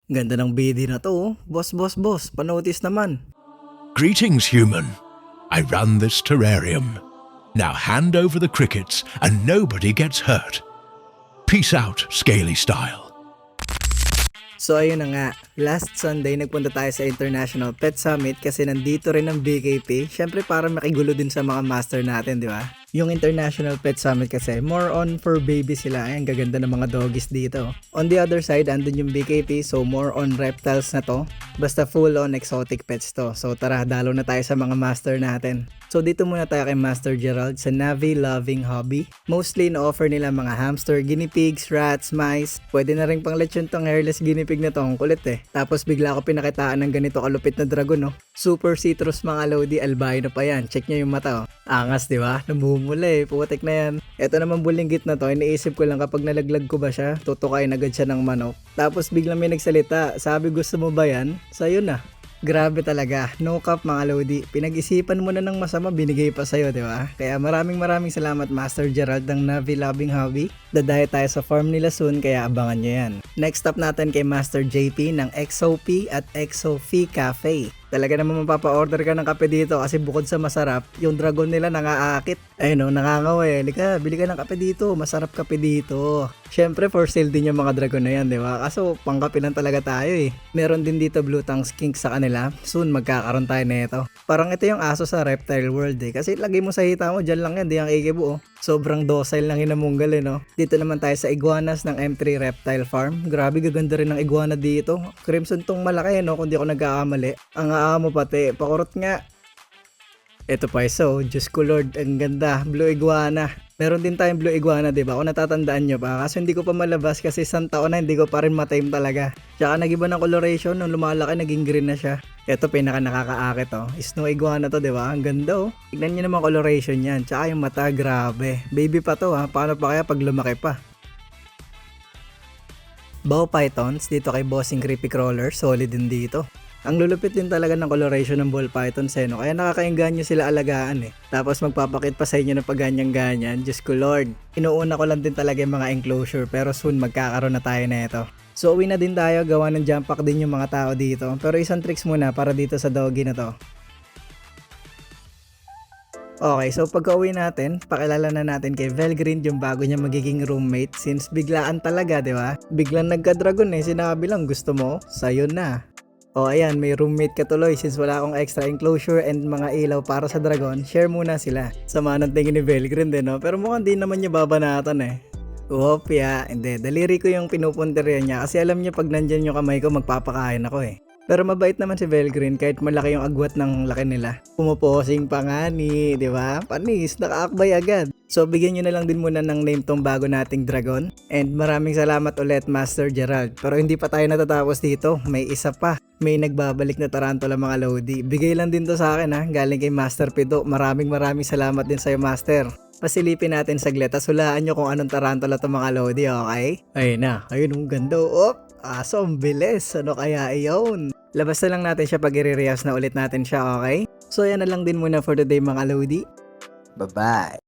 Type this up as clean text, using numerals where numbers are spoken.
Ganda ng BD na to, oh. Boss, panotis naman. Greetings, human. I run this terrarium. Now hand over the crickets and nobody gets hurt. Peace out, Scaly Style. So ayun na nga, last Sunday nagpunta tayo sa International Pet Summit kasi nandito rin ang BKP. Syempre para makigulo din sa mga master natin, di ba? Yung International Pet Summit kasi more on for baby sila. Ayan, gaganda ng mga doggies dito. On the other side, andun yung BKP, so more on reptiles na to. Basta full on exotic pets to. So tara, dalo na tayo sa mga master natin. So dito muna tayo kay Master Gerald sa Navi Loving Hobby. Mostly na-offer nila mga hamster, guinea pigs, rats, mice. Pwede na rin pang lechon tong hairless guinea pig na to. Ang kulit eh. Tapos bigla ko pinakitaan ng ganito kalupit na dragon, no? Super citrus mga lodi, albino pa yan. Check nyo yung mata, oh. Angas, di ba? Namumula eh. Putik na yan. Ito naman bulinggit na to. Iniisip ko lang kapag nalaglag ko ba siya, tutukain agad siya ng manok. Tapos biglang may nagsalita. Sabi, gusto mo ba yan? Sa'yo na. Grabe talaga, no cap mga lodi. Pinag-isipan mo na ng masama, binigay pa sa'yo, di ba? Kaya maraming salamat Master Gerald ng Navi Loving Hobby. Dadayo tayo sa farm nila soon, kaya abangan nyo yan. Next up natin kay Master JP ng XOP at XOFI Cafe. Talaga naman mapapa-order ka ng kape dito kasi bukod sa masarap, yung dragon nila nangaakit. Ayun no, nangangaw eh. Lika, bili ka ng kape dito, masarap kape dito. Syempre for sale din yung mga dragon na yan, di ba? Kaso pangkape lang talaga tayo eh. Meron din dito blue tongue skink sa kanila. Soon magkakaroon tayo nito. Parang ito yung aso sa reptile world eh. Kasi lagay mo sa hita mo, dyan lang yan, di ang ikibuo. Sobrang docile ng hinamunggal eh, no? Dito naman tayo sa iguanas ng M3 Reptile Farm. Grabe, gaganda rin ng iguana dito. Crimson tong malaki, no? Kung di ako nagkakamali. Ang aamo pati, pakurot nga. Ito pa iso, Diyos ko Lord, ang ganda. Blue iguana. Meron din tayong blue iguana, diba? Kung natatandaan nyo pa. Kaso hindi ko pa malabas kasi isang taon na hindi ko pa rin matime talaga. Tsaka nagiba ng coloration, nung lumalaki naging green na siya. Ito pinaka nakakaakit oh. Snow iguana to, diba? Ang ganda oh. Tignan nyo naman coloration yan. Tsaka yung mata, grabe. Baby pa to ha. Paano pa kaya pag lumaki pa? Bow pythons dito kay Bossing Creepy Crawler. Solid din dito. Ang lulupit din talaga ng coloration ng ball pythons eh, no? Kaya nakakainganyo sila alagaan eh. Tapos magpapakit pa sa inyo ng pagganyan-ganyan. Diyos ko Lord. Inuuna ko lang din talaga yung mga enclosure pero soon magkakaroon na tayo na ito. So uwi na din tayo, gawa ng jump pack din yung mga tao dito. Pero isang tricks muna para dito sa doggy na to. Okay, so pagka uwi natin, pakilala na natin kay Velgrind yung bago niya magiging roommate since biglaan talaga, di ba? Biglang nagka-dragon eh, sinabi lang gusto mo, sayo na. O ayan, may roommate ka tuloy since wala akong extra enclosure and mga ilaw para sa dragon, share muna sila. Sama ng tingin ni Velgrind eh, no? Pero mukhang di naman niya babanatan eh. Opya, hindi, daliri ko yung pinupunteriya niya kasi alam niya pag nandyan yung kamay ko magpapakain ako eh. Pero mabait naman si Velgrind kahit malaki yung agwat ng laki nila. Pumuposing pa nga ni, di ba? Panis, nakaakbay agad. So bigyan nyo na lang din muna ng name tong bago nating dragon. And maraming salamat ulit Master Gerald. Pero hindi pa tayo natatapos dito, may isa pa. May nagbabalik na tarantula mga lodi. Bigay lang din to sa akin ha, galing kay Master Pido. Maraming salamat din sa'yo Master. Pasilipin natin saglit, hulaan nyo kung anong tarantula to mga lodi, okay? Ayun na, ayun ang ganda. Oh, aso, ang bilis. Ano kaya iyon? Labas na lang natin siya pag i-rehearse na ulit natin siya, okay? So yan na lang din muna for today mga lodi. Bye-bye.